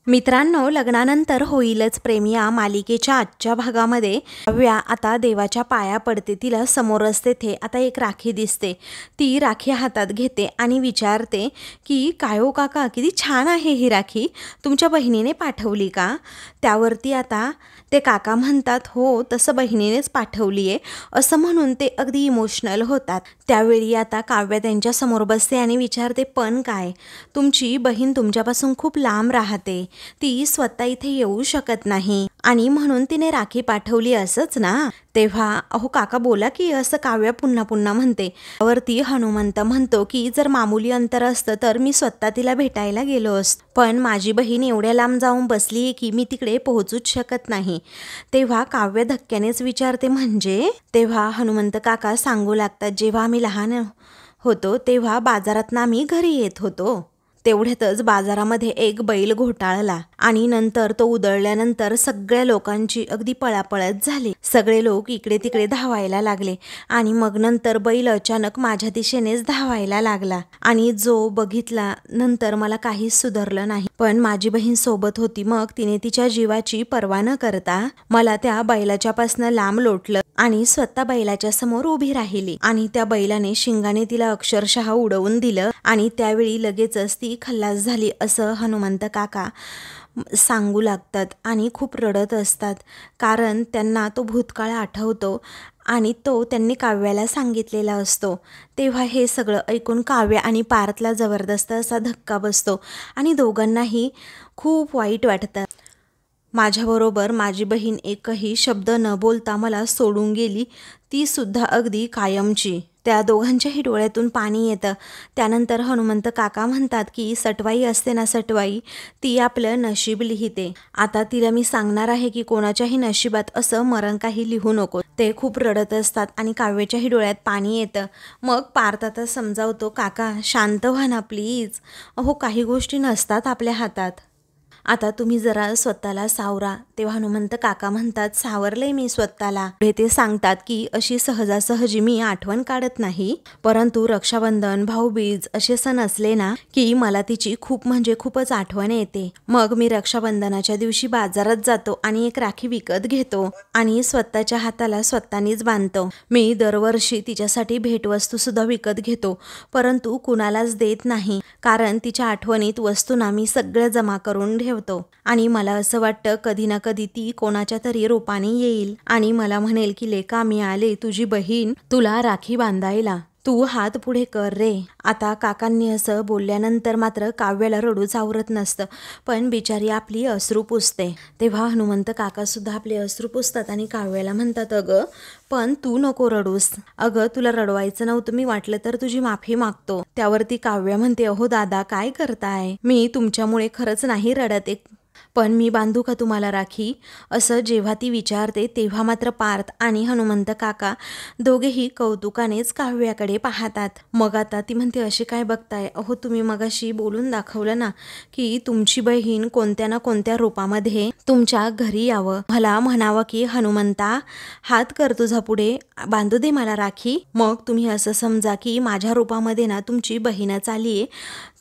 मित्रांनो, लग्नानंतर होईलच प्रेम या मालिकेच्या आजच्या भागामध्ये काव्या आता देवाच्या पाया पडते. तिला समोरच तेथे आता एक राखी दिसते. ती राखी हातात घेते आणि विचारते की काय हो काका, किती छान आहे ही राखी, तुमच्या बहिणीने पाठवली का? त्यावरती आता ते काका म्हणतात, हो तसं बहिणीनेच पाठवली आहे, असं म्हणून ते अगदी इमोशनल होतात. त्यावेळी आता काव्या त्यांच्या समोर बसते आणि विचारते, पण काय, तुमची बहीण तुमच्यापासून खूप लांब राहते, ती स्वतः इथे येऊ शकत नाही आणि म्हणून तिने राखी पाठवली असंच ना? तेव्हा अहो काका बोला की, असं काव्या पुन्हा पुन्हा म्हणते. त्यावरती हनुमंत म्हणतो की जर मामूली अंतर असतं तर मी स्वतः तिला भेटायला गेलो असतो, पण माझी बहीण एवढ्या लांब जाऊन बसली आहे की मी तिकडे पोहोचूच शकत नाही. तेव्हा काव्य धक्क्यानेच विचारते, म्हणजे? तेव्हा हनुमंत काका सांगू लागतात, जेव्हा आम्ही लहान होतो तेव्हा बाजारात आम्ही घरी येत होतो, तेवढ्यातच बाजारामध्ये एक बैल घोटाळला आणि नंतर तो उधळल्यानंतर सगळ्या लोकांची अगदी पळापळच झाली. सगळे लोक इकडे तिकडे धावायला लागले आणि मग नंतर बैल अचानक माझ्या दिशेनेच धावायला लागला आणि जो बघितला नंतर मला काहीच सुधारलं नाही, पण माझी बहीण सोबत होती. मग तिने तिच्या जीवाची पर्वा न करता मला त्या बैलाच्या पासनं लांब लोटलं आणि स्वतः बैलाच्या समोर उभी राहिली आणि त्या बैलाने शिंगाने तिला अक्षरशः उडवून दिलं आणि त्यावेळी लगेचच ती खल्लास झाली, असं हनुमंत काका सांगू लागतात आणि खूप रडत असतात. कारण त्यांना तो भूतकाळ आठवतो आणि तो त्यांनी काव्याला सांगितलेला असतो. तेव्हा हे सगळं ऐकून काव्य आणि पार्थला जबरदस्त असा धक्का बसतो आणि दोघांनाही खूप वाईट वाटतं. माझ्याबरोबर माझी बहीण एकही शब्द न बोलता मला सोडून गेली, ती सुद्धा अगदी कायमची. त्या दोघांच्याही डोळ्यातून पाणी येतं. त्यानंतर हनुमंत काका म्हणतात की सटवाई असते ना सटवाई, ती आपलं नशीब लिहिते. आता तिला मी सांगणार आहे की कोणाच्याही नशिबात असं मरण काही लिहू नको. ते खूप रडत असतात आणि काव्याच्याही डोळ्यात पाणी येतं. मग पार्थ आता समजावतो, काका शांत व्हा ना प्लीज, अहो काही गोष्टी नसतात आपल्या हातात, आता तुम्ही जरा स्वतःला सावरा. तेव्हा हनुमंत काका म्हणतात, सावरले मी स्वतःला. ते सांगतात की अशी सहजासहजी मी आठवण काढत नाही, परंतु रक्षाबंधन, भाऊबीज असे सण असले ना की मला तिची खूप म्हणजे खूपच आठवण येते. मग मी रक्षाबंधनाच्या दिवशी बाजारात जातो आणि एक राखी विकत घेतो आणि स्वतःच्या हाताला स्वतःनीच बांधतो. मी दरवर्षी तिच्यासाठी भेटवस्तू सुद्धा विकत घेतो, परंतु कुणालाच देत नाही, कारण तिच्या आठवणीत वस्तूंना मी सगळ्या जमा करून ठेवतो आणि मला असं वाटतं कधी ना कधी ती कोणाच्या तरी रूपाने येईल आणि मला म्हणेल की लेका मी आले, तुझी बहीण तुला राखी बांधायला, तू हात पुढे कर रे. आता काकांनी असं बोलल्यानंतर मात्र काव्याला रडूच आवरत नसतं, पण बिचारी आपली अश्रू पुसते. तेव्हा हनुमंत काका सुद्धा आपले अश्रू पुसतात आणि काव्याला म्हणतात, अगं पण तू नको रडूस, अगं तुला रडवायचं नव्हतं, मी वाटलं तर तुझी माफी मागतो. त्यावरती काव्या म्हणते, अहो दादा काय करताय, मी तुमच्यामुळे खरंच नाही रडत आहे, पण मी बांधू का तुम्हाला राखी? असं जेव्हा ती विचारते तेव्हा मात्र पार्थ आणि हनुमंत काका दोघेही कौतुकानेच काव्याकडे पाहतात. मग आता ती म्हणते, असे काय बघताय, अहो तुम्ही मगाशी बोलून दाखवलं ना की तुमची बहीण कोणत्या ना कोणत्या रूपामध्ये तुमच्या घरी यावं, मला म्हणावं की हनुमंता हात कर तुझा पुढे, बांधू दे मला राखी. मग तुम्ही असं समजा की माझ्या रूपामध्ये ना तुमची बहीणच आलीये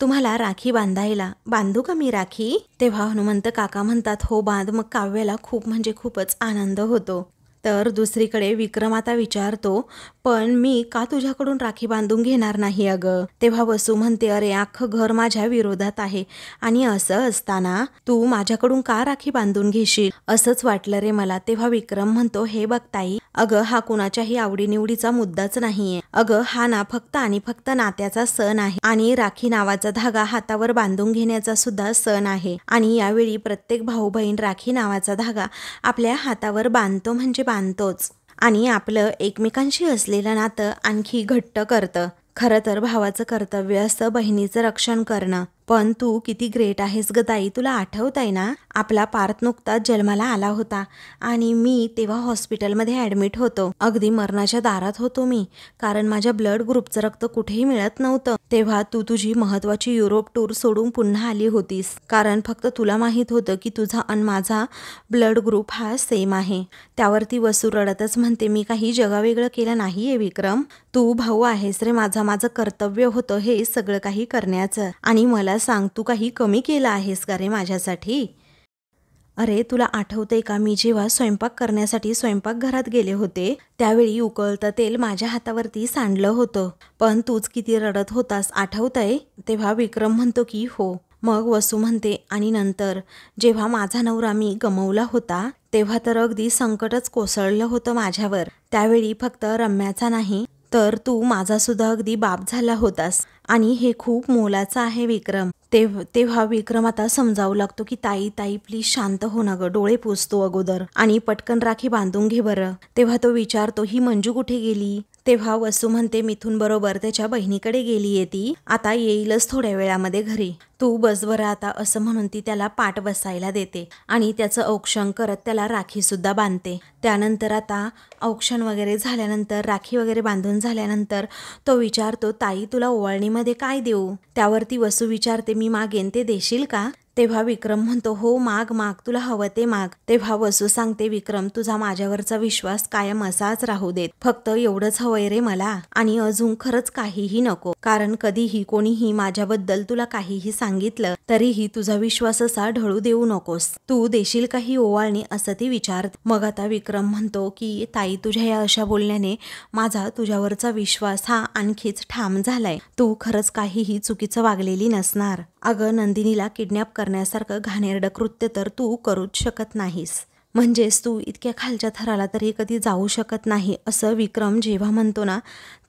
तुम्हाला राखी बांधायला, बांधू का मी राखी? तेव्हा हनुमंत काका म्हणतात, हो बांध. मग काव्याला खूप म्हणजे खूपच आनंद होतो. तर दुसरीकडे विक्रम आता विचारतो, पण मी का तुझ्याकडून राखी बांधून घेणार नाही अगं? तेव्हा वसू म्हणते, अरे अख्खं घर माझ्या विरोधात आहे आणि असं असताना तू माझ्याकडून का राखी बांधून घेशील, असंच वाटलं रे मला. तेव्हा विक्रम म्हणतो, हे बघ ताई, अगं हा कुणाच्याही आवडीनिवडीचा मुद्दाच नाहीये, अगं हा ना फक्त आणि फक्त नात्याचा सण आहे आणि राखी नावाचा धागा हातावर बांधून घेण्याचा सुद्धा सण आहे आणि यावेळी प्रत्येक भाऊ बहीण राखी नावाचा धागा आपल्या हातावर बांधतो म्हणजे बांधतोच आणि आपलं एकमेकांशी असलेलं नातं आणखी घट्ट करतं. खरं तर भावाचं कर्तव्य असतं बहिणीचं रक्षण करणं, पण तू किती ग्रेट आहेस ग ताई. तुला आठवतंय ना आपला पार्थ नुकताच जन्माला आला होता आणि मी तेव्हा हॉस्पिटलमध्ये ॲडमिट होतो, अगदी मरणाच्या दारात होतो मी, कारण माझ्या ब्लड ग्रुपचं रक्त कुठेही मिळत नव्हतं. तेव्हा तू तुझी महत्त्वाची युरोप टूर सोडून पुन्हा आली होतीस, कारण फक्त तुला माहीत होतं की तुझा आणि माझा ब्लड ग्रुप हा सेम आहे. त्यावरती वसू रडतच म्हणते, मी काही जगावेगळं केलं नाहीये विक्रम, तू भाऊ आहेस रे माझा, माझं कर्तव्य होतं हे सगळं काही करण्याचं आणि मला सांग, तू काही कमी केलं आहेस का रे माझ्यासाठी? अरे तुला आठवतंय का, मी जेव्हा स्वयंपाक करण्यासाठी स्वयंपाकघरात गेले होते त्यावेळी उकळतं तेल माझ्या हातावरती सांडलं होतं, पण तूच किती रडत होतास आठवतंय? तेव्हा विक्रम म्हणतो की हो. मग वसू म्हणते आणि नंतर जेव्हा माझा नवरा मी गमावला होता तेव्हा तर अगदी संकटच कोसळलं होतं माझ्यावर. त्यावेळी फक्त रम्याचा नाही तर तू माझा सुद्धा अगदी बाप झाला होतास आणि हे खूप मोलाचं आहे विक्रम. तेव्हा विक्रम आता समजावू लागतो की ताई ताई प्लीज शांत हो ना ग, डोळे पुसतो अगोदर आणि पटकन राखी बांधून घे बरं. तेव्हा तो विचारतो ही मंजू कुठे गेली? तेव्हा वसू म्हणते मिथून बरोबर त्याच्या बहिणीकडे गेलीये ती, आता येईलच थोड्या वेळामध्ये घरी, तू बस बरं आता असं म्हणून ती त्याला पाठ बसायला देते आणि त्याचं औक्षण करत त्याला राखी सुद्धा बांधते. त्यानंतर आता औक्षण वगैरे झाल्यानंतर राखी वगैरे बांधून झाल्यानंतर तो विचारतो ताई तुला ओवाळणीमध्ये काय देऊ? त्यावरती वसू विचारते मी मागेन ते देशील का? तेव्हा विक्रम म्हणतो हो माग माग, तुला हवं ते माग. तेव्हा वसू सांगते विक्रम तुझा माझ्यावरचा विश्वास कायम असाच राहू देत, फक्त एवढंच हवंय रे मला आणि अजून खरंच काहीही नको, कारण कधीही कोणीही माझ्याबद्दल तुला काहीही सांगितलं तरीही तुझा विश्वास असा ढळू देऊ नकोस. तू देशील काही ओवाळणी असं ती विचारते. मग आता विक्रम म्हणतो की ताई तुझ्या या अशा बोलण्याने माझा तुझ्यावरचा विश्वास हा आणखीच ठाम झालाय, तू खरंच काहीही चुकीचं वागलेली नसणार. अगं नंदिनीला किडनॅप करण्यासारखं घाणेरडं कृत्य तर तू करूच शकत नाहीस, म्हणजेच तू इतक्या खालच्या थराला तरी कधी जाऊ शकत नाही असं विक्रम जेव्हा म्हणतो ना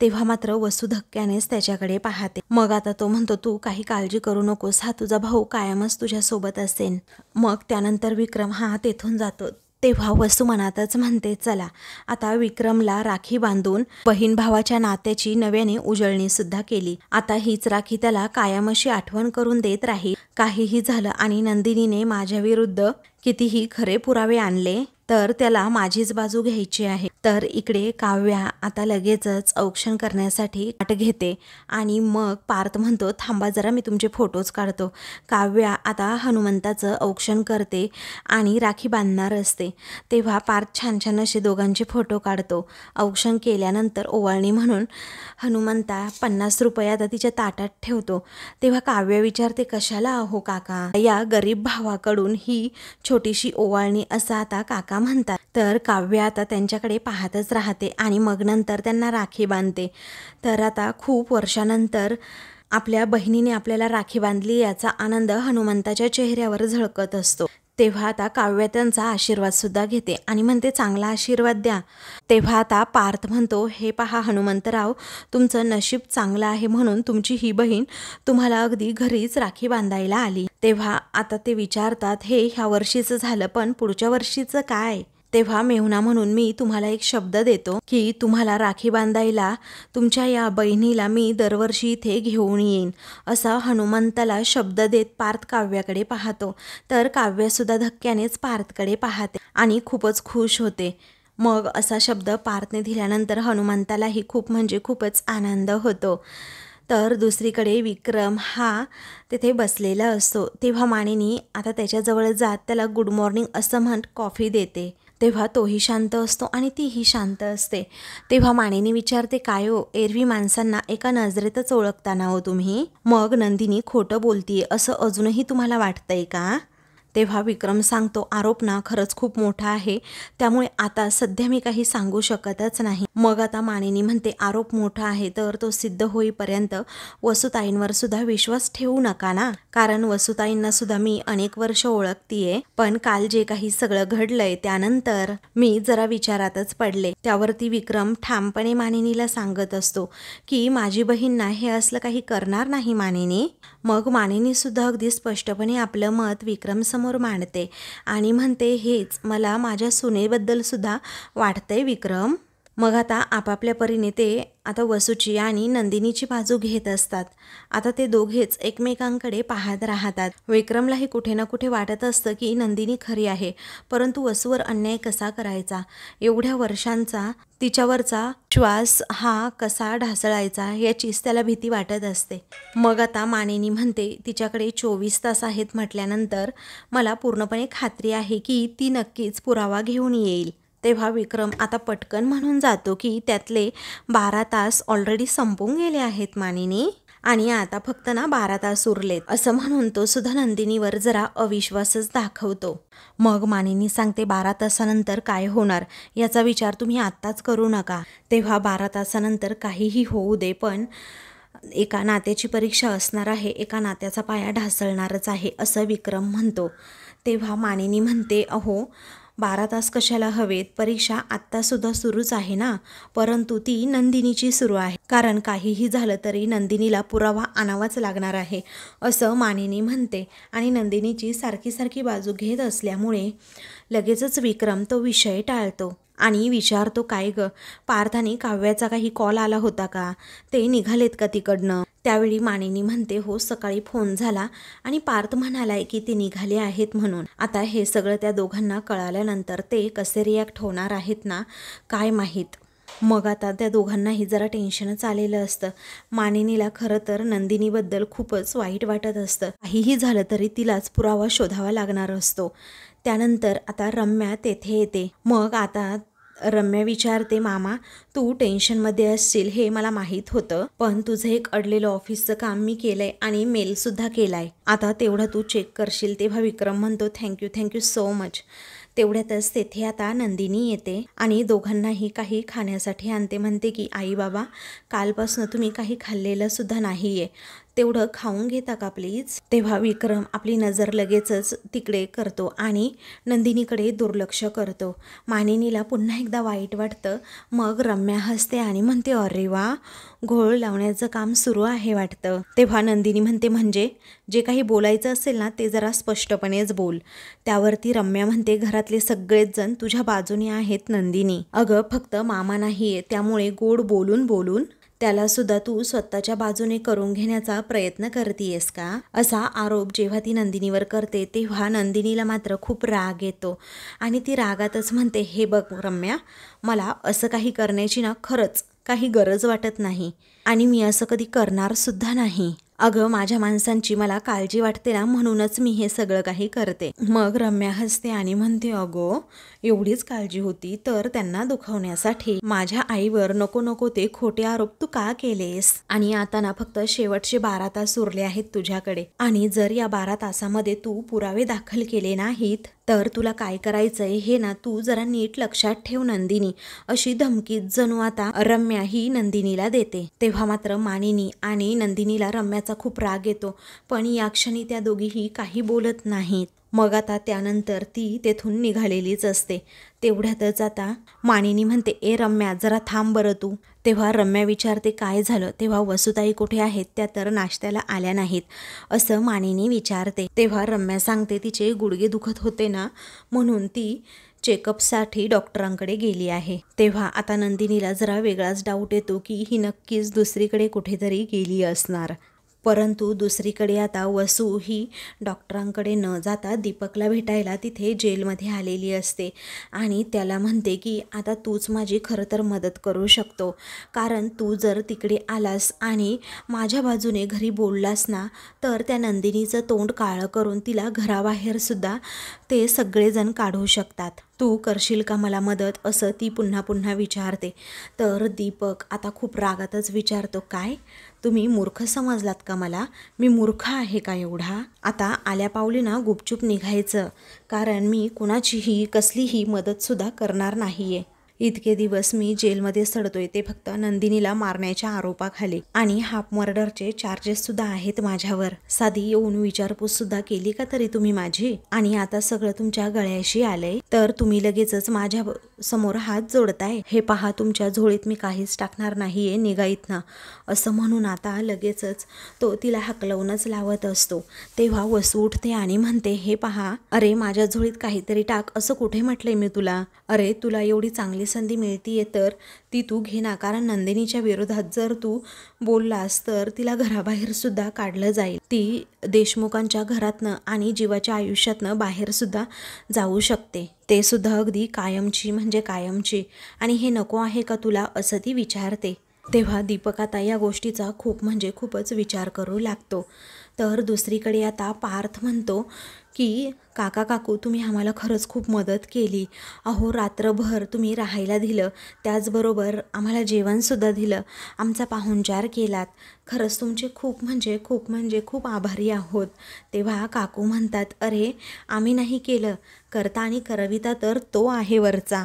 तेव्हा मात्र वसू धक्क्यानेच त्याच्याकडे पाहते. मग आता तो म्हणतो तू काही काळजी करू नकोस, हा तुझा भाऊ कायमच तुझ्यासोबत असेल. मग त्यानंतर विक्रम हा तेथून जातो. तेव्हा वसू मनातच म्हणते चला आता विक्रमला राखी बांधून बहीण भावाच्या नात्याची नव्याने उजळणी सुद्धा केली. आता हीच राखी त्याला कायम अशी आठवण करून देत राहील. काहीही झालं आणि नंदिनीने माझ्या विरुद्ध कितीही खरे पुरावे आणले तर त्याला माझीच बाजू घ्यायची आहे. तर इकडे काव्या आता लगेचच औक्षण करण्यासाठी आट घेते आणि मग पार्थ म्हणतो थांबा जरा मी तुमचे फोटोज काढतो. काव्या आता हनुमंताचं औक्षण करते आणि राखी बांधणार असते. तेव्हा पार्थ छान छान असे दोघांचे फोटो काढतो. औक्षण केल्यानंतर ओवाळणी म्हणून हनुमंता 50 रुपये आता तिच्या ताटात ठेवतो. तेव्हा काव्या विचारते कशाला अहो काका, या गरीब भावाकडून ही छोटीशी ओवाळणी असं आता काका म्हणतात. तर काव्या आता त्यांच्याकडे पाहतच राहते आणि मग नंतर त्यांना राखी बांधते. तर आता खूप वर्षानंतर आपल्या बहिणीने आपल्याला राखी बांधली याचा आनंद हनुमंताच्या चेहऱ्यावर झळकत असतो. तेव्हा आता काव्या त्यांचा आशीर्वाद सुद्धा घेते आणि म्हणते चांगला आशीर्वाद द्या. तेव्हा आता पार्थ म्हणतो हे पहा हनुमंतराव, तुमचं नशीब चांगलं आहे म्हणून तुमची ही बहीण तुम्हाला अगदी घरीच राखी बांधायला आली. तेव्हा आता ते विचारतात हे ह्या वर्षीचं झालं पण पुढच्या वर्षीचं काय? तेव्हा मेहुणा म्हणून मी तुम्हाला एक शब्द देतो की तुम्हाला राखी बांधायला तुमच्या या बहिणीला मी दरवर्षी इथे घेऊन येईन, असा हनुमंताला शब्द देत पार्थ काव्याकडे पाहतो. तर काव्यासुद्धा धक्क्यानेच पार्थकडे पाहते आणि खूपच खुश होते. मग असा शब्द पार्थने दिल्यानंतर हनुमंतालाही खूप म्हणजे खूपच आनंद होतो. तर दुसरीकडे विक्रम हा तिथे बसलेला असतो. तेव्हा मानिनी आता त्याच्याजवळ जात त्याला गुड मॉर्निंग असं म्हणत कॉफी देते. तेव्हा तोही शांत असतो आणि तीही शांत असते. तेव्हा मानिनी विचारते काय हो, एरवी माणसांना एका नजरेतच ओळखता हो तुम्ही, मग नंदिनी खोटं बोलतीये असं अजूनही तुम्हाला वाटतंय का? तेव्हा विक्रम सांगतो आरोप ना खरंच खूप मोठा आहे, त्यामुळे आता सध्या मी काही सांगू शकतच नाही. मग आता मानिनी म्हणते आरोप मोठा आहे तर तो सिद्ध होईपर्यंत वसुताईंवर सुद्धा विश्वास ठेवू नका ना, कारण वसुताईंना सुद्धा मी अनेक वर्ष ओळखतीये, पण काल जे काही सगळं घडलंय त्यानंतर मी जरा विचारातच पडले. त्यावरती विक्रम ठामपणे मानिनीला सांगत असतो की माझी बहीण ना हे असलं काही करणार नाही मानिनी. मग मानिनी सुद्धा अगदी स्पष्टपणे आपलं मत विक्रम समोर मांडते आणि म्हणते हेच मला माझ्या सुनेबद्दल सुद्धा वाटतंय विक्रम. मग आता आपापल्या परीने ते आता वसूची आणि नंदिनीची बाजू घेत असतात. आता ते दोघेच एकमेकांकडे पाहत राहतात. विक्रमलाही कुठे ना कुठे वाटत असतं की नंदिनी खरी आहे, परंतु वसूवर अन्याय कसा करायचा, एवढ्या वर्षांचा तिच्यावरचा श्वास हा कसा ढासळायचा याचीच त्याला भीती वाटत असते. मग आता मानिनी म्हणते तिच्याकडे 24 तास आहेत म्हटल्यानंतर मला पूर्णपणे खात्री आहे की ती नक्कीच पुरावा घेऊन येईल. तेव्हा विक्रम आता पटकन म्हणून जातो की त्यातले 12 तास ऑलरेडी संपून गेले आहेत मानिनी. आणि आता फक्त ना 12 तास उरलेत असं म्हणून तो सुद्धा नंदिनीवर जरा अविश्वासच दाखवतो. मग मानिनी सांगते 12 तासानंतर काय होणार याचा विचार तुम्ही आत्ताच करू नका. तेव्हा 12 तासानंतर काहीही होऊ दे, पण एका नात्याची परीक्षा असणार आहे, एका नात्याचा पाया ढासळणारच आहे असं विक्रम म्हणतो. तेव्हा मानिनी म्हणते, अहो 12 तास कशाला हवेत, परीक्षा आत्तासुद्धा सुरूच आहे ना, परंतु ती नंदिनीची सुरू आहे, कारण काहीही झालं तरी नंदिनीला पुरावा आणावाच लागणार आहे असं मानिनी म्हणते. आणि नंदिनीची सारखी सारखी बाजू घेत असल्यामुळे लगेचच विक्रम तो विषय टाळतो आणि विचारतो, काय ग पार्थ आणि काव्याचा काही कॉल आला होता का, ते निघालेत का तिकडनं? त्यावेळी मानिनी म्हणते, हो सकाळी फोन झाला आणि पार्थ म्हणालाय की ते निघाले आहेत म्हणून. आता हे सगळं त्या दोघांना कळाल्यानंतर ते कसे रिॲक्ट होणार आहेत ना काय माहीत. मग आता त्या दोघांनाही जरा टेन्शनच आलेलं असतं. मानिनीला खरं तर नंदिनीबद्दल खूपच वाईट वाटत असतं. काहीही झालं तरी तिलाच पुरावा शोधावा लागणार असतो. त्यानंतर आता रम्या तेथे येते. मग आता रम्या विचारते, मामा तू टेन्शनमध्ये असशील हे मला माहीत होतं, पण तुझं एक अडलेलं ऑफिसचं काम मी केलंय आणि मेलसुद्धा केलाय, आता तेवढं तू चेक करशील. तेव्हा विक्रम म्हणतो, थँक्यू सो मच. तेवढ्यातच तेथे आता नंदिनी येते आणि दोघांनाही काही खाण्यासाठी आणते. म्हणते की आई बाबा कालपासून तुम्ही काही खाल्लेलं सुद्धा नाही आहे, तेवढं खाऊन घेता का प्लीज. तेव्हा विक्रम आपली नजर लगेचच तिकडे करतो आणि नंदिनीकडे दुर्लक्ष करतो. मानिनीला पुन्हा एकदा वाईट वाटतं. मग रम्या हसते आणि म्हणते, अरे वा, घोळ लावण्याचं काम सुरू आहे वाटतं. तेव्हा नंदिनी म्हणते, म्हणजे जे काही बोलायचं असेल ना ते जरा स्पष्टपणेच बोल. त्यावरती रम्या म्हणते, घरातले सगळेच जण तुझ्या बाजूने आहेत नंदिनी. अगं फक्त मामा नाहीये, त्यामुळे गोड बोलून बोलून त्याला सुद्धा तू स्वतःच्या बाजूने करून घेण्याचा प्रयत्न करतेयस का, असा आरोप जेव्हा ती नंदिनीवर करते तेव्हा नंदिनीला मात्र खूप राग येतो आणि ती रागातच म्हणते, हे बघ रम्या, मला असं काही करण्याची ना खरंच काही गरज वाटत नाही आणि मी असं कधी करणार सुद्धा नाही. अगं माझ्या माणसांची मला काळजी वाटते ना, म्हणूनच मी हे सगळं काही करते. मग रम्या हसते आणि म्हणते, अगो एवढीच काळजी होती तर त्यांना दुखवण्यासाठी माझ्या आईवर नको नको ते खोटे आरोप तू का केलेस. आणि आता ना फक्त शेवटचे 12 तास उरले आहेत तुझ्याकडे, आणि जर या 12 तासामध्ये तू पुरावे दाखल केले नाहीत तर तुला काय करायचंय हे ना तू जरा नीट लक्षात ठेव नंदिनी, अशी धमकी जणू आता रम्या ही नंदिनीला देते. तेव्हा मात्र मानिनी आणि नंदिनीला रम्याचा खूप राग येतो, पण या क्षणी त्या दोघीही काही बोलत नाहीत. मग आता त्यानंतर ती तेथून निघालेलीच असते. तेवढ्यातच आता मानिनी म्हणते, ए रम्या जरा थांब बरं तू. तेव्हा रम्या विचारते, काय झालं. तेव्हा वसुताई कुठे आहेत, त्या तर नाश्त्याला आल्या नाहीत असं मानिनी विचारते. तेव्हा रम्या सांगते, तिचे गुडघे दुखत होते ना म्हणून ती चेकअपसाठी डॉक्टरांकडे गेली आहे. तेव्हा आता नंदिनीला जरा वेगळाच डाऊट येतो की ही नक्कीच दुसरीकडे कुठेतरी गेली असणार. परंतु दुसरीकडे आता वसू ही डॉक्टरांकडे न जाता दीपकला भेटायला तिथे जेलमध्ये आलेली असते आणि त्याला म्हणते की आता तूच माझी खरं तर मदत करू शकतो, कारण तू जर तिकडे आलास आणि माझ्या बाजूने घरी बोललास ना तर त्या नंदिनीचं तोंड काळं करून तिला घराबाहेरसुद्धा ते सगळेजण काढू शकतात. तू करशील का मला मदत, असं ती पुन्हा पुन्हा विचारते. तर दीपक आता खूप रागातच विचारतो, काय तुम्ही मूर्ख समजलात का मला, मी मूर्ख आहे का एवढा. आता आल्या पावली ना गुपचूप निघायचं, कारण मी कुणाचीही कसलीही मदतसुद्धा करणार नाहीये. इतके दिवस मी जेलमध्ये सडतोय ते फक्त नंदिनीला मारण्याच्या आरोपाखाली, आणि हाफ मर्डरचे चार्जेस सुद्धा आहेत माझ्यावर. साधी येऊन विचारपूस सुद्धा केली का तरी तुम्ही माझी, आणि आता सगळं तुमच्या गळ्याशी आलंय तर तुम्ही लगेचच माझ्या समोर हात जोडताय. हे पहा तुमच्या झोळीत मी काहीच टाकणार नाहीये, निघा इथनं, असं म्हणून आता लगेचच तो तिला हाकलवूनच लावत असतो. तेव्हा वसू उठते आणि म्हणते, हे पहा, अरे माझ्या झोळीत काहीतरी टाक असं कुठे म्हटलंय मी तुला. अरे तुला एवढी चांगली संधी मिळतीये तर ती तू घे ना, कारण नंदिनीच्या विरोधात जर तू बोललास तर तिला घराबाहेर सुद्धा काढलं जाईल. ती देशमुखांच्या घरातनं आणि जीवाच्या आयुष्यातनं बाहेर सुद्धा जाऊ शकते, ते सुद्धा अगदी कायमची म्हणजे कायमची. आणि हे नको आहे का तुला, असं ती विचारते. तेव्हा दीपक आता या गोष्टीचा खूप म्हणजे खूपच विचार करू लागतो. तर दुसरीकडे आता पार्थ म्हणतो की काका काकू तुम्ही आम्हाला खरंच खूप मदत केली. अहो रात्रभर तुम्ही राहायला दिलं, त्याचबरोबर आम्हाला जेवणसुद्धा दिलं, आमचा पाहुणचार केलात. खरंच तुमचे खूप आभारी आहोत. तेव्हा काकू म्हणतात, अरे आम्ही नाही केलं, करता आणि करविता तर तो आहे वरचा.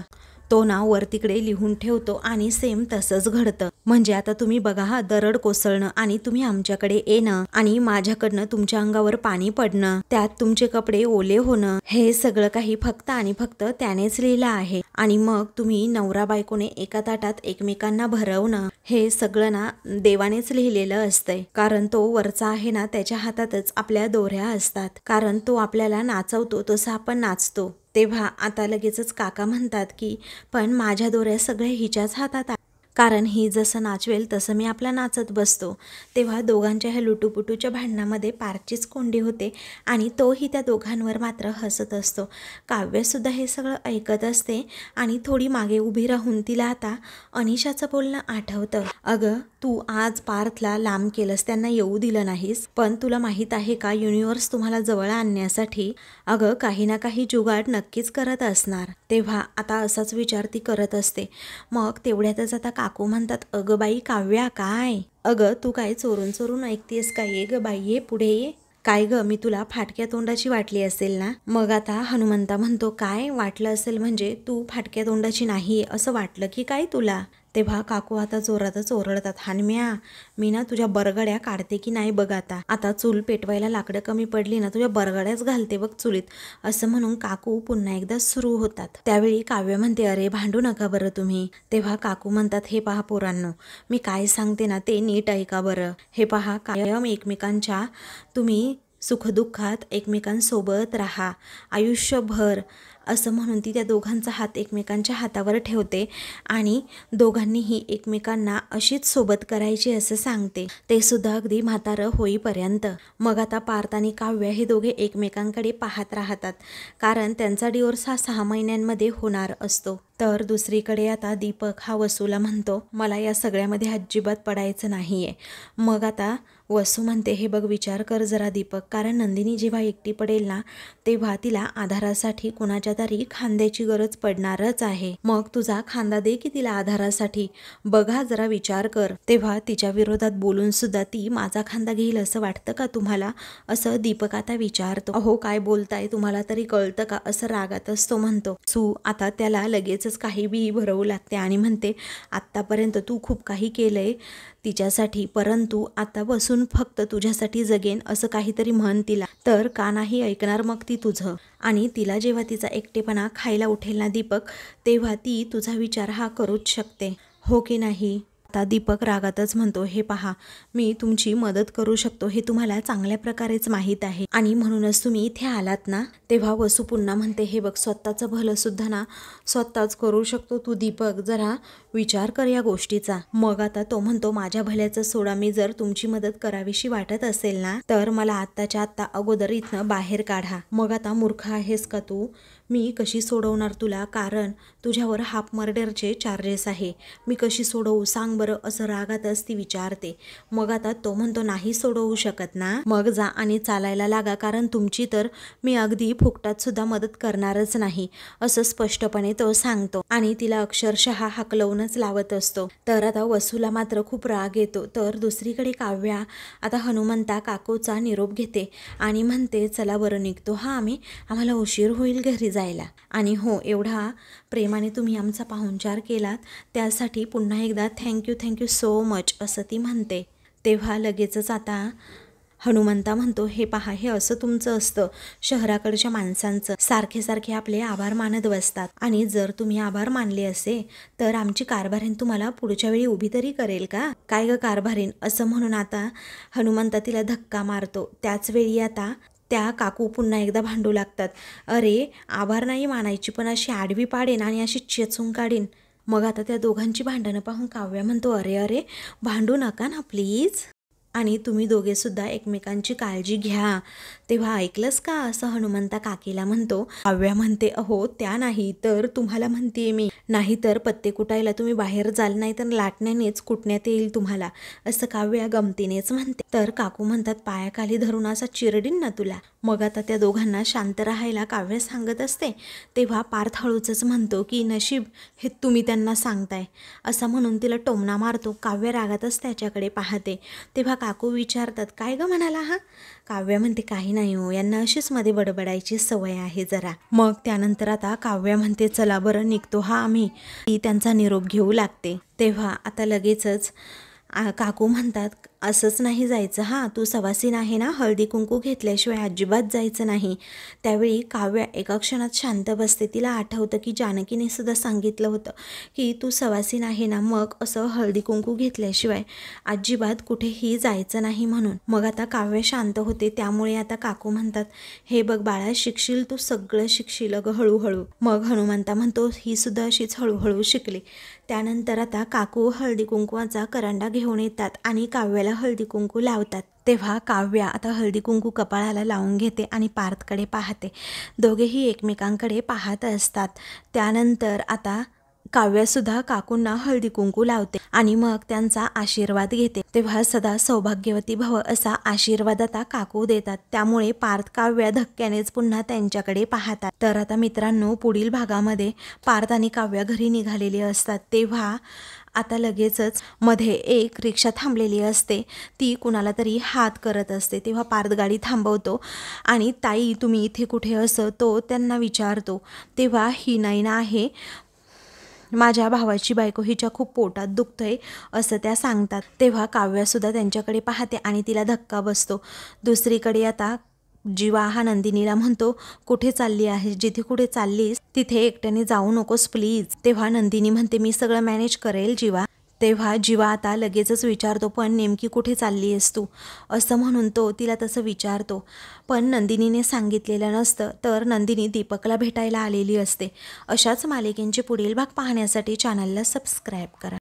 तो ना वर तिकडे लिहून ठेवतो आणि सेम तसंच घडतं. म्हणजे आता तुम्ही बघा हा, दरड कोसळणं आणि तुम्ही आमच्याकडे येणं आणि माझ्याकडनं तुमच्या अंगावर पाणी पडणं, त्यात तुमचे कपडे ओले होणं, हे सगळं काही फक्त आणि फक्त त्यानेच लिहिलं आहे. आणि मग तुम्ही नवरा बायकोने एका ताटात एकमेकांना भरवणं, हे सगळं ना देवानेच लिहिलेलं असतंय. कारण तो वरचा आहे ना, त्याच्या हातातच आपल्या दोऱ्या असतात. कारण तो आपल्याला नाचवतो तसं आपण नाचतो. तेव्हा आता लगेचच काका म्हणतात की पण माझ्या दोऱ्या सगळ्या हिच्याच हातात आहे, कारण ही जसं नाचवेल तसं मी आपला नाचत बसतो. तेव्हा दोघांच्या ह्या लुटूपुटूच्या भांडणामध्ये पारचीच कोंडी होते आणि तोही त्या दोघांवर मात्र हसत असतो. काव्यसुद्धा हे सगळं ऐकत असते आणि थोडी मागे उभी राहून तिला आता अनिशाचं बोलणं आठवतं. अगं तू आज पार्थला लांब केलंस, त्यांना येऊ दिलं नाहीस, पण तुला माहीत आहे का युनिव्हर्स तुम्हाला जवळ आणण्यासाठी अगं काही ना काही जुगाड नक्कीच करत असणार. तेव्हा आता असाच विचार ती करत असते. मग तेवढ्यातच आता काकू म्हणतात, अगं बाई काव्या काय, अगं तू काय चोरून चोरून ऐकतेस का, ये ग बाई ये पुढे ये. काय ग मी तुला फाटक्या तोंडाची वाटली असेल ना. मग आता हनुमंता म्हणतो, काय वाटलं असेल म्हणजे, तू फाटक्या तोंडाची नाही असं वाटलं की काय तुला. तेव्हा काकू आता जोरातच ओरडतात, हानम्या मी ना तुझ्या बरगड्या काढते की नाही बघ. आता चूल पेटवायला लाकडं कमी पडली ना, तुझ्या बरगड्याच घालते बघ चुलीत, असं म्हणून काकू पुन्हा एकदा सुरू होतात. त्यावेळी काव्य म्हणते, अरे भांडू नका बरं तुम्ही. तेव्हा काकू म्हणतात, हे पहा पोरांनो, मी काय सांगते ना ते नीट ऐका बरं. हे पहा, कायम एकमेकांच्या तुम्ही सुखदुःखात एकमेकांसोबत राहा आयुष्यभर, असं म्हणून ती त्या दोघांचा हात एकमेकांच्या हातावर ठेवते आणि दोघांनीही एकमेकांना अशीच सोबत करायची असं सांगते, ते सुद्धा अगदी म्हातारं होईपर्यंत. मग आता पार्थ आणि काव्य हे दोघे एकमेकांकडे पाहत राहतात, कारण त्यांचा डिवोर्स हा 6 महिन्यांमध्ये होणार असतो. तर दुसरीकडे आता दीपक हा वसूला म्हणतो, मला या सगळ्यामध्ये अजिबात पडायचं नाहीये. मग आता वसू म्हणते, हे बघ विचार कर जरा दीपक, कारण नंदिनी जेव्हा एकटी पडेल ना, तेव्हा तिला आधारासाठी कुणाच्या तरी खांद्याची गरज पडणारच आहे. मग तुझा खांदा दे की तिला आधारासाठी, बघा जरा विचार कर. तेव्हा तिच्या विरोधात बोलून सुद्धा ती माझा खांदा घेईल असं वाटतं का तुम्हाला, असं दीपक आता विचारतो. अहो काय बोलताय, तुम्हाला तरी कळतं का, असं रागातच तो म्हणतो. सू आता त्याला लगेचच काही बी भरवू लागते आणि म्हणते, आत्तापर्यंत तू खूप काही केलंय तिच्यासाठी, परंतु आता बसून फक्त तुझ्यासाठी जगेन असं काहीतरी म्हण तिला, तर का नाही ऐकणार मग ती तुझं. आणि तिला जेव्हा तिचा एकटेपणा खायला उठेल ना दीपक, तेव्हा ती तुझा विचार हा करूच शकते, हो की नाही. आता दीपक रागातच म्हणतो, हे पहा मी तुमची मदत करू शकतो हे तुम्हाला चांगल्या प्रकारेच माहीत आहे आणि म्हणूनच तुम्ही इथे आलात ना. तेव्हा वसू पुन्हा म्हणते, हे बघ स्वतःचं भलं सुद्धा ना स्वतःच करू शकतो तू दीपक, जरा विचार कर या गोष्टीचा. मग आता तो म्हणतो, माझ्या भल्याचं सोडा, मी जर तुमची मदत करावीशी वाटत असेल ना, तर मला आत्ताच्या आत्ता अगोदर इथनं बाहेर काढा. मग आता मूर्ख आहेस का तू, मी कशी सोडवणार तुला, कारण तुझ्यावर हाफ मर्डरचे चार्जेस आहे, मी कशी सोडवू सांग बरं, असं रागातच ती विचारते. मग आता तो म्हणतो, नाही सोडवू शकत ना, मग जा आणि चालायला लागा, कारण तुमची तर मी अगदी फुकटात सुद्धा मदत करणारच नाही, असं स्पष्टपणे तो सांगतो आणि तिला अक्षरशः हाकलवूनच लावत असतो. तर आता वसूला मात्र खूप राग येतो. तर दुसरीकडे काव्या आता हनुमंता काकूचा निरोप घेते आणि म्हणते, चला बरं निघतो हा आम्ही, आम्हाला उशीर होईल घरी जायला. आणि हो, एवढा प्रेमाने तुम्ही आमचा पाहुणचार केलात त्यासाठी पुन्हा एकदा थँक्यू सो मच, असं ती म्हणते. तेव्हा लगेचच आता हनुमंता म्हणतो, हे पहा हे असं तुमचं असतं शहराकडच्या माणसांचं, सारखे सारखे आपले आभार मानत बसतात, आणि जर तुम्ही आभार मानले असे तर आमची कारभारीण तुम्हाला पुढच्या वेळी उभी तरी करेल का, काय ग कारभारीण, असं म्हणून आता हनुमंता तिला धक्का मारतो. त्याच वेळी आता त्या काकू पुन्हा एकदा भांडू लागतात, अरे आभार नाही मानायची, पण अशी आडवी पाडेन आणि अशी चेचून काढीन. मग आता त्या दोघांची भांडणं पाहून काव्या म्हणतो, अरे अरे भांडू नका ना प्लीज. आणि तुम्ही दोघे सुद्धा एकमेकांची काळजी घ्या. तेव्हा ऐकलंस का असं हनुमंता काकीला म्हणतो. काव्या म्हणते अहो त्या नाही तर तुम्हाला म्हणतेय मी, नाही तर पत्ते कुटायला तुम्ही बाहेर जाल, नाही तर लाटण्यानेच कुटण्यात येईल तुम्हाला, असं काव्या गमतीनेच म्हणते. तर काकू म्हणतात पायाखाली धरून असा चिरडीन ना तुला. मग आता त्या दोघांना शांत राहायला काव्य सांगत असते. तेव्हा पार्थ हळूच म्हणतो की नशीब हे तुम्ही त्यांना सांगताय, असं म्हणून तिला टोमणा मारतो. काव्य रागातच त्याच्याकडे पाहते. तेव्हा काकू विचारतात काय ग म्हणाला हा. काव्य म्हणते काही नाही हो, यांना अशीच मध्ये बडबडायची सवय आहे जरा. मग त्यानंतर आता काव्य म्हणते चला बरं निघतो हा आम्ही. ती त्यांचा निरोप घेऊ लागते. तेव्हा आता लगेचच काकू म्हणतात असंच नाही जायचं हां, तू सवासीन आहे ना, हळदी कुंकू घेतल्याशिवाय अजिबात जायचं नाही. त्यावेळी काव्या एका क्षणात शांत बसते. तिला आठवतं की जानकीने सुद्धा सांगितलं होतं की तू सवासीन आहे ना, मग असं हळदी कुंकू घेतल्याशिवाय अजिबात कुठेही जायचं नाही म्हणून. मग आता काव्य शांत होते. त्यामुळे आता काकू म्हणतात हे बघ बाळा, शिकशील तू, सगळं शिकशील अगं हळूहळू. मग हनुमंता म्हणतो ही सुद्धा अशीच हळूहळू शिकली. त्यानंतर आता काकू हळदी कुंकवाचा करंडा घेऊन येतात आणि काव्याला हळदी कुंकू लावतात. तेव्हा काव्या आता हळदी कुंकू कपाळाला लावून घेते आणि पार्थकडे पाहते. दोघेही एकमेकांकडे पाहत असतात. त्यानंतर आता काव्यासुद्धा काकूंना हळदी कुंकू लावते आणि मग त्यांचा आशीर्वाद घेते. तेव्हा सदा सौभाग्यवती भव असा आशीर्वाद आता काकू देतात. त्यामुळे पार्थ काव्या धक्क्यानेच पुन्हा त्यांच्याकडे पाहतात. तर आता मित्रांनो पुढील भागामध्ये पार्थ आणि काव्या घरी निघालेली असतात. तेव्हा आता लगेचच मध्ये एक रिक्षा थांबलेली असते. ती कुणाला तरी हात करत असते. तेव्हा पार्थ गाडी थांबवतो आणि ताई तुम्ही इथे कुठे असं तो त्यांना विचारतो. तेव्हा ही नैना आहे, माझ्या भावाची बायको, हिच्या खूप पोटात दुखतंय असं त्या सांगतात. तेव्हा काव्यासुद्धा त्यांच्याकडे पाहते आणि तिला धक्का बसतो. दुसरीकडे आता जीवा हा नंदिनीला म्हणतो कुठे चालली आहे, जिथे कुठे चाललीस तिथे एकट्याने जाऊ नकोस प्लीज. तेव्हा नंदिनी म्हणते मी सगळं मॅनेज करेल जीवा. तेव्हा जीवा आता लगेचच विचारतो पण नेमकी कुठे चालली आहेस तू, असं म्हणून तो तिला तसं विचारतो. पण नंदिनीने सांगितलेलं नसतं. तर नंदिनी दीपकला भेटायला आलेली असते. अशाच मालिकेंचे पुढील भाग पाहण्यासाठी चॅनलला सबस्क्राईब करा.